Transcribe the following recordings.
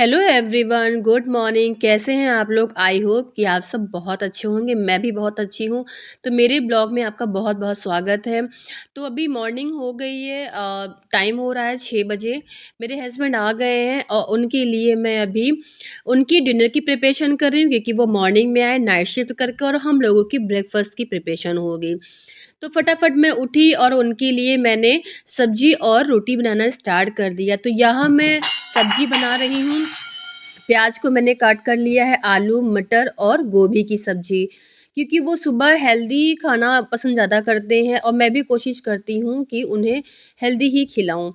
Hello everyone, good morning. कैसे हैं आप लोग? आई होप कि आप सब बहुत अच्छे होंगे। मैं भी बहुत अच्छी हूँ। तो मेरे ब्लॉग में आपका बहुत बहुत स्वागत है। तो अभी मॉर्निंग हो गई है, टाइम हो रहा है 6 बजे। मेरे हस्बैंड आ गए हैं और उनके लिए मैं अभी उनकी डिनर की प्रिपरेशन कर रही हूँ, क्योंकि वो मॉर्निंग में आए नाइट शिफ्ट करके, और हम लोगों की ब्रेकफास्ट की प्रिपरेशन होगी। तो फटाफट मैं उठी और उनके लिए मैंने सब्जी और रोटी बनाना स्टार्ट कर दिया। तो यहाँ मैं सब्जी बना रही हूँ। प्याज को मैंने काट कर लिया है, आलू, मटर और गोभी की सब्जी, क्योंकि वो सुबह हेल्दी खाना पसंद ज़्यादा करते हैं और मैं भी कोशिश करती हूँ कि उन्हें हेल्दी ही खिलाऊं।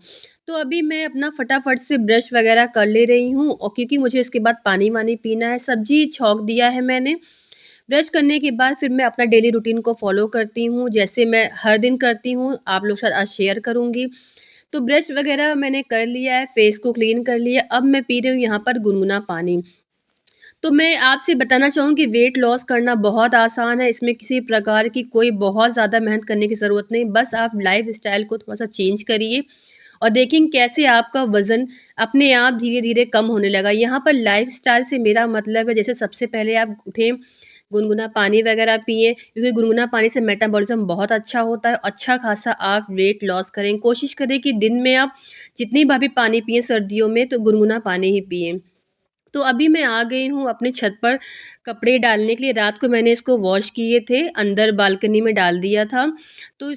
तो अभी मैं अपना फटाफट से ब्रश वगैरह कर ले रही हूँ, और क्योंकि मुझे इसके बाद पानी वानी पीना है। सब्जी छौंक दिया है मैंने। ब्रश करने के बाद फिर मैं अपना डेली रूटीन को फॉलो करती हूँ, जैसे मैं हर दिन करती हूँ, आप लोग के साथ आज शेयर करूँगी। तो ब्रश वगैरह मैंने कर लिया है, फेस को क्लीन कर लिया। अब मैं पी रही हूँ यहाँ पर गुनगुना पानी। तो मैं आपसे बताना चाहूँगी, वेट लॉस करना बहुत आसान है। इसमें किसी प्रकार की कोई बहुत ज़्यादा मेहनत करने की ज़रूरत नहीं। बस आप लाइफ़स्टाइल को थोड़ा-सा चेंज करिए और देखेंगे कैसे आपका वज़न अपने आप धीरे-धीरे कम होने लगा। यहाँ पर लाइफ़स्टाइल से मेरा मतलब है, जैसे सबसे पहले आप उठें, गुनगुना पानी वगैरह पिएँ, क्योंकि गुनगुना पानी से मेटाबॉलिज़्म बहुत अच्छा होता है। अच्छा खासा आप वेट लॉस करें। कोशिश करें कि दिन में आप जितनी बार भी पानी पिएँ सर्दियों में, तो गुनगुना पानी ही पिएँ। तो अभी मैं आ गई हूँ अपने छत पर कपड़े डालने के लिए। रात को मैंने इसको वॉश किए थे, अंदर बालकनी में डाल दिया था। तो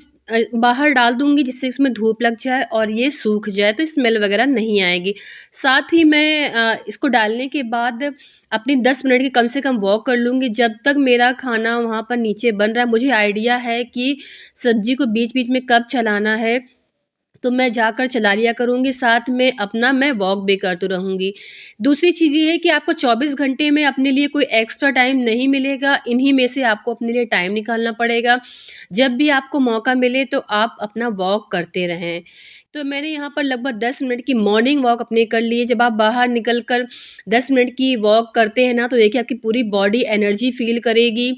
बाहर डाल दूँगी, जिससे इसमें धूप लग जाए और ये सूख जाए, तो स्मेल वगैरह नहीं आएगी। साथ ही मैं इसको डालने के बाद अपनी 10 मिनट की कम से कम वॉक कर लूँगी, जब तक मेरा खाना वहाँ पर नीचे बन रहा है। मुझे आइडिया है कि सब्ज़ी को बीच-बीच में कब चलाना है, तो मैं जाकर चला लिया करूँगी, साथ में अपना मैं वॉक भी करती रहूँगी। दूसरी चीज़ ये है कि आपको 24 घंटे में अपने लिए कोई एक्स्ट्रा टाइम नहीं मिलेगा, इन्हीं में से आपको अपने लिए टाइम निकालना पड़ेगा। जब भी आपको मौका मिले तो आप अपना वॉक करते रहें। तो मैंने यहाँ पर लगभग 10 मिनट की मॉर्निंग वॉक अपनी कर ली है। जब आप बाहर निकल कर 10 मिनट की वॉक करते हैं ना, तो देखिए आपकी पूरी बॉडी एनर्जी फ़ील करेगी,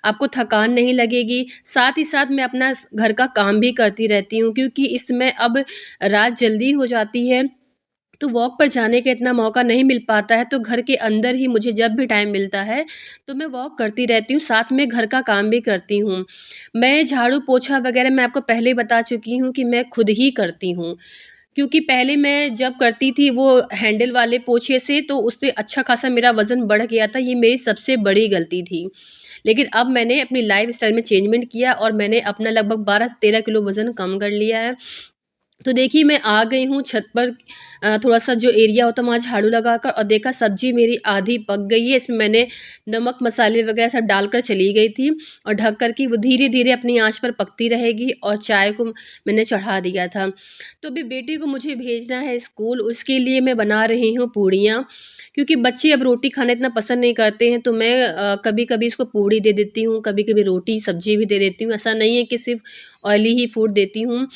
आपको थकान नहीं लगेगी। साथ ही साथ मैं अपना घर का काम भी करती रहती हूँ, क्योंकि इसमें अब रात जल्दी हो जाती है, तो वॉक पर जाने का इतना मौका नहीं मिल पाता है। तो घर के अंदर ही मुझे जब भी टाइम मिलता है, तो मैं वॉक करती रहती हूँ, साथ में घर का काम भी करती हूँ। मैं झाड़ू पोछा वगैरह मैं आपको पहले ही बता चुकी हूँ कि मैं खुद ही करती हूँ, क्योंकि पहले मैं जब करती थी वो हैंडल वाले पोछे से, तो उससे अच्छा खासा मेरा वज़न बढ़ गया था। ये मेरी सबसे बड़ी गलती थी। लेकिन अब मैंने अपनी लाइफ़स्टाइल में चेंजमेंट किया और मैंने अपना लगभग 12 से 13 किलो वज़न कम कर लिया है। तो देखिए मैं आ गई हूँ छत पर, थोड़ा-सा जो एरिया होता है वहाँ झाड़ू लगाकर, और देखा सब्ज़ी मेरी आधी पक गई है। इसमें मैंने नमक, मसाले वग़ैरह सब डालकर चली गई थी, और ढक कर के वो धीरे-धीरे अपनी आँच पर पकती रहेगी, और चाय को मैंने चढ़ा दिया था। तो अभी बेटे को मुझे भेजना है स्कूल, उसके लिए मैं बना रही हूँ पूड़ियाँ, क्योंकि बच्चे अब रोटी खाना इतना पसंद नहीं करते हैं, तो मैं कभी-कभी इसको पूड़ी दे देती हूँ, कभी-कभी रोटी, सब्ज़ी भी दे देती हूँ। ऐसा नहीं है कि सिर्फ़ ऑयली ही फूड देती हूँ।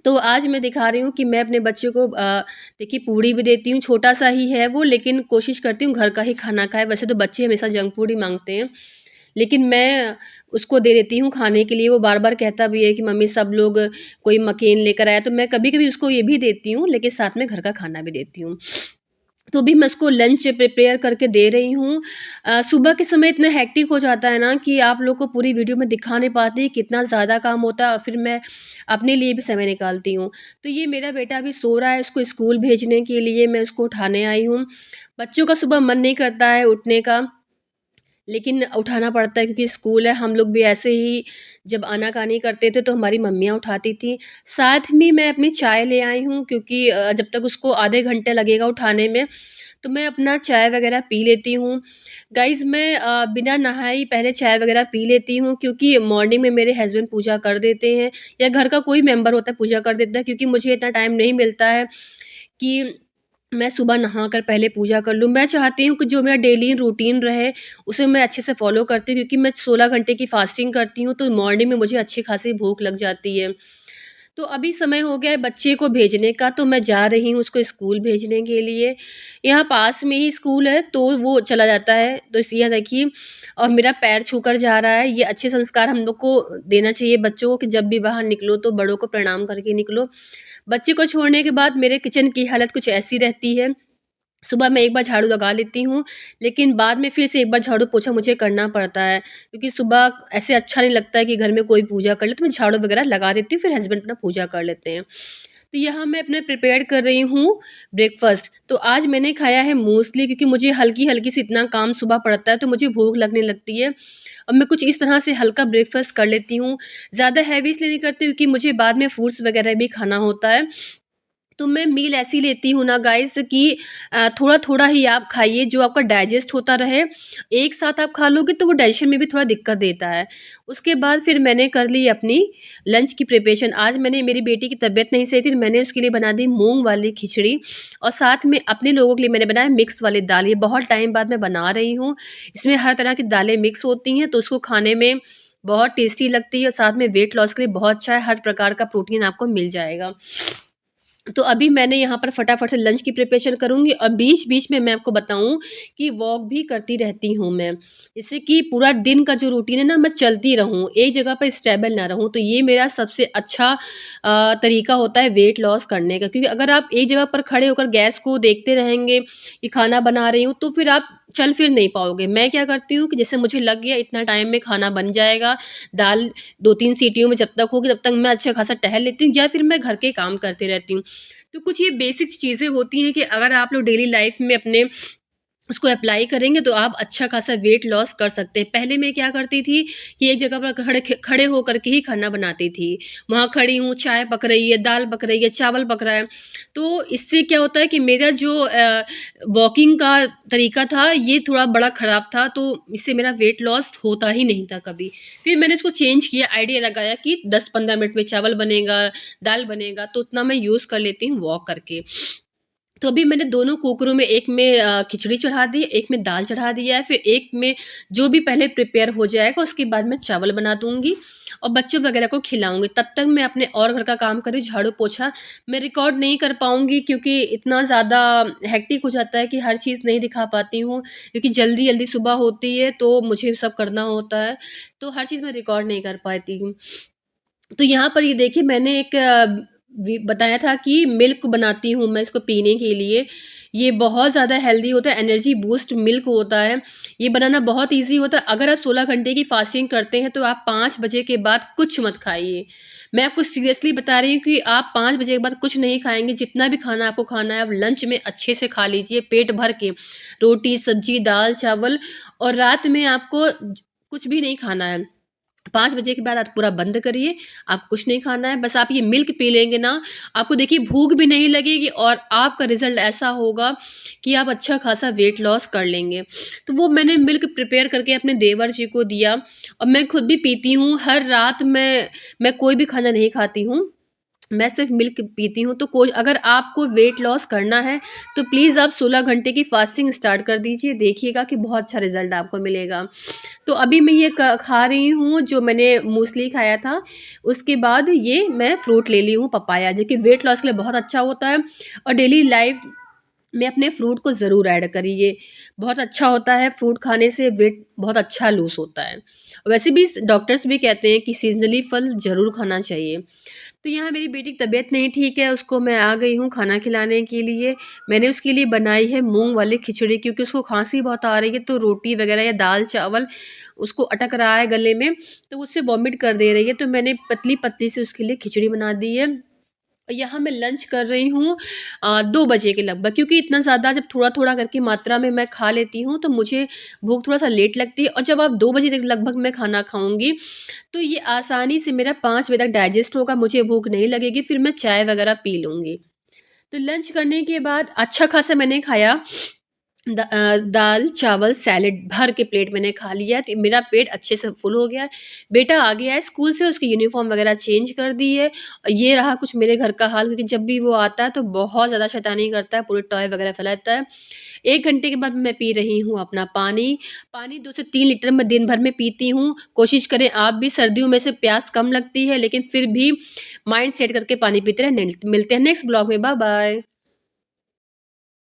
तो आज मैं दिखा रही हूँ कि मैं अपने बच्चे को देखिए पूड़ी भी देती हूँ, छोटा-सा ही है वो, लेकिन कोशिश करती हूँ घर का ही खाना खाए। वैसे तो बच्चे हमेशा जंक फूड ही माँगते हैं, लेकिन मैं उसको दे देती हूँ खाने के लिए। वो बार-बार कहता भी है कि मम्मी सब लोग कोई मकेन लेकर आया, तो मैं कभी-कभी उसको ये भी देती हूँ, लेकिन साथ में घर का खाना भी देती हूँ। तो अभी मैं उसको लंच प्रिपेयर करके दे रही हूँ। सुबह के समय इतना हेक्टिक हो जाता है ना, कि आप लोग को पूरी वीडियो में दिखा नहीं पाती कितना ज़्यादा काम होता है, और फिर मैं अपने लिए भी समय निकालती हूँ। तो ये मेरा बेटा अभी सो रहा है, उसको स्कूल भेजने के लिए मैं उसको उठाने आई हूँ। बच्चों का सुबह मन नहीं करता है उठने का, लेकिन उठाना पड़ता है क्योंकि स्कूल है। हम लोग भी ऐसे ही जब आना-कानी करते थे तो हमारी मम्मियाँ उठाती थीं। साथ में मैं अपनी चाय ले आई हूँ, क्योंकि जब तक उसको आधे घंटे लगेगा उठाने में, तो मैं अपना चाय वग़ैरह पी लेती हूँ। गाइज़ मैं बिना नहाए ही पहले चाय वग़ैरह पी लेती हूँ, क्योंकि मॉर्निंग में मेरे हस्बैंड पूजा कर देते हैं, या घर का कोई मेंबर होता है पूजा कर देता है, क्योंकि मुझे इतना टाइम नहीं मिलता है कि मैं सुबह नहाकर पहले पूजा कर लूँ। मैं चाहती हूँ कि जो मेरा डेली रूटीन रहे, उसे मैं अच्छे से फ़ॉलो करती हूँ, क्योंकि मैं 16 घंटे की फ़ास्टिंग करती हूँ, तो मॉर्निंग में मुझे अच्छी खासी भूख लग जाती है। तो अभी समय हो गया है बच्चे को भेजने का, तो मैं जा रही हूँ उसको स्कूल भेजने के लिए। यहाँ पास में ही स्कूल है, तो वो चला जाता है। तो इसलिए देखिए, और मेरा पैर छूकर जा रहा है। ये अच्छे संस्कार हम लोग को देना चाहिए बच्चों को, कि जब भी बाहर निकलो तो बड़ों को प्रणाम करके निकलो। बच्चे को छोड़ने के बाद मेरे किचन की हालत कुछ ऐसी रहती है सुबह मैं एक बार झाड़ू लगा लेती हूँ, लेकिन बाद में फिर से एक बार झाड़ू-पोछा मुझे करना पड़ता है, क्योंकि सुबह ऐसे अच्छा नहीं लगता है कि घर में कोई पूजा कर ले, तो मैं झाड़ू वगैरह लगा देती हूँ, फिर हस्बैंड अपना पूजा कर लेते हैं। तो यहाँ मैं अपने प्रिपेयर कर रही हूँ ब्रेकफ़ास्ट। तो आज मैंने खाया है मूसली, क्योंकि मुझे हल्की-हल्की से इतना काम सुबह पड़ता है, तो मुझे भूख लगने लगती है। अब मैं कुछ इस तरह से हल्का ब्रेकफ़ास्ट कर लेती हूँ। ज़्यादा हेवी इसलिए नहीं करती, क्योंकि मुझे बाद में फ्रूट्स वगैरह भी खाना होता है। तो मैं मील ऐसी लेती हूँ ना गाइस कि थोड़ा-थोड़ा ही आप खाइए, जो आपका डाइजेस्ट होता रहे। एक साथ आप खा लोगे तो वो डाइजेशन में भी थोड़ा दिक्कत देता है। उसके बाद फिर मैंने कर ली अपनी लंच की प्रिपरेशन। आज मैंने, मेरी बेटी की तबीयत नहीं सही थी, तो मैंने उसके लिए बना दी मूँग वाली खिचड़ी, और साथ में अपने लोगों के लिए मैंने बनाया मिक्स वाली दाल। ये बहुत टाइम बाद मैं बना रही हूँ। इसमें हर तरह की दालें मिक्स होती हैं, तो उसको खाने में बहुत टेस्टी लगती है, और साथ में वेट लॉस के लिए बहुत अच्छा है, हर प्रकार का प्रोटीन आपको मिल जाएगा। तो अभी मैंने यहाँ पर फटाफट से लंच की प्रिपरेशन करूँगी, और बीच-बीच में मैं आपको बताऊँ कि वॉक भी करती रहती हूँ मैं। जिससे कि पूरा दिन का जो रूटीन है ना, मैं चलती रहूँ, एक जगह पे स्टेबल ना रहूँ। तो ये मेरा सबसे अच्छा तरीका होता है वेट लॉस करने का। क्योंकि अगर आप एक जगह पर खड़े होकर गैस को देखते रहेंगे कि खाना बना रही हूँ, तो फिर आप चल फिर नहीं पाओगे। मैं क्या करती हूँ कि जैसे मुझे लग गया इतना टाइम में खाना बन जाएगा, दाल 2-3 सीटियों में जब तक होगी तब तक मैं अच्छा खासा टहल लेती हूँ, या फिर मैं घर के काम करती रहती हूँ। तो कुछ ये बेसिक चीज़ें होती हैं कि अगर आप लोग डेली लाइफ में अपने उसको अप्लाई करेंगे, तो आप अच्छा खासा वेट लॉस कर सकते हैं। पहले मैं क्या करती थी कि एक जगह पर खड़े होकर के ही खाना बनाती थी। वहाँ खड़ी हूँ, चाय पक रही है, दाल पक रही है, चावल पक रहा है। तो इससे क्या होता है कि मेरा जो वॉकिंग का तरीका था, ये थोड़ा बड़ा ख़राब था, तो इससे मेरा वेट लॉस होता ही नहीं था कभी। फिर मैंने इसको चेंज किया, आइडिया लगाया कि 10-15 मिनट में चावल बनेगा, दाल बनेगा, तो उतना मैं यूज़ कर लेती हूँ वॉक करके। तो अभी मैंने दोनों कुकरों में, एक में खिचड़ी चढ़ा दी, एक में दाल चढ़ा दिया है, फिर एक में जो भी पहले प्रिपेयर हो जाएगा, उसके बाद मैं चावल बना दूँगी और बच्चों वगैरह को खिलाऊँगी। तब तक मैं अपने और घर का काम कर रही हूँ, झाड़ू-पोछा। मैं रिकॉर्ड नहीं कर पाऊँगी, क्योंकि इतना ज़्यादा हेक्टिक हो जाता है कि हर चीज़ नहीं दिखा पाती हूँ, क्योंकि जल्दी-जल्दी सुबह होती है, तो मुझे सब करना होता है, तो हर चीज़ मैं रिकॉर्ड नहीं कर पाती हूँ। तो यहाँ पर ये देखिए, मैंने एक बताया था कि मिल्क बनाती हूँ मैं इसको पीने के लिए। ये बहुत ज़्यादा हेल्दी होता है, एनर्जी बूस्ट मिल्क होता है। ये बनाना बहुत ईज़ी होता है। अगर आप 16 घंटे की फास्टिंग करते हैं, तो आप 5 बजे के बाद कुछ मत खाइए। मैं आपको सीरियसली बता रही हूँ कि आप 5 बजे के बाद कुछ नहीं खाएँगे, जितना भी खाना आपको खाना है, आप लंच में अच्छे से खा लीजिए पेट भर के। रोटी, सब्ज़ी, दाल, चावल, और रात में आपको कुछ भी नहीं खाना है। 5 बजे के बाद आप पूरा बंद करिए, आप कुछ नहीं खाना है, बस आप ये मिल्क पी लेंगे ना, आपको देखिए भूख भी नहीं लगेगी, और आपका रिज़ल्ट ऐसा होगा कि आप अच्छा खासा वेट लॉस कर लेंगे। तो वो मैंने मिल्क प्रिपेयर करके अपने देवर जी को दिया, और मैं खुद भी पीती हूँ। हर रात मैं कोई भी खाना नहीं खाती हूँ। मैं सिर्फ़ मिल्क पीती हूँ, तो कोई अगर आपको वेट लॉस करना है, तो प्लीज़ आप 16 घंटे की फास्टिंग स्टार्ट कर दीजिए, देखिएगा कि बहुत अच्छा रिज़ल्ट आपको मिलेगा। तो अभी मैं ये क खा रही हूँ, जो मैंने मूसली खाया था, उसके बाद ये मैं फ्रूट ले ली हूँ पपाया, जो कि वेट लॉस के लिए बहुत अच्छा होता है, और डेली लाइफ़ में अपने फ्रूट को ज़रूर ऐड करिए। बहुत अच्छा होता है, फ्रूट खाने से वेट बहुत अच्छा लूज़ होता है। वैसे भी डॉक्टर्स भी कहते हैं कि सीज़नली फल ज़रूर खाना चाहिए। तो यहाँ मेरी बेटी की तबीयत नहीं ठीक है, उसको मैं आ गई हूँ खाना खिलाने के लिए। मैंने उसके लिए बनाई है मूँग वाली खिचड़ी, क्योंकि उसको खाँसी बहुत आ रही है, तो रोटी वग़ैरह या दाल-चावल उसको अटक रहा है गले में, तो उससे वॉमिट कर दे रही है, तो मैंने पतली-पतली सी उसके लिए खिचड़ी बना दी है। यहाँ मैं लंच कर रही हूँ 2 बजे के लगभग, क्योंकि इतना ज़्यादा जब थोड़ा-थोड़ा करके मात्रा में मैं खा लेती हूँ, तो मुझे भूख थोड़ा-सा लेट लगती है, और जब आप 2 बजे तक लगभग मैं खाना खाऊँगी, तो ये आसानी से मेरा 5 बजे तक डाइजेस्ट होगा, मुझे भूख नहीं लगेगी, फिर मैं चाय वग़ैरह पी लूँगी। तो लंच करने के बाद अच्छा खासा मैंने खाया, दाल, चावल, सैलेड भर के प्लेट मैंने खा लिया, तो मेरा पेट अच्छे से फुल हो गया है। बेटा आ गया है स्कूल से, उसकी यूनिफ़ॉर्म वग़ैरह चेंज कर दी है, और ये रहा कुछ मेरे घर का हाल, क्योंकि जब भी वो आता है, तो बहुत ज़्यादा शैतानी करता है, पूरे टॉय वग़ैरह फैलाता है। 1 घंटे के बाद मैं पी रही हूँ अपना पानी। पानी 2 से 3 लीटर मैं दिन भर में पीती हूँ। कोशिश करें आप भी, सर्दियों में से प्यास कम लगती है, लेकिन फिर भी माइंड सेट करके पानी पीते रहें। मिलते हैं नेक्स्ट ब्लॉग में, बाय-बाय।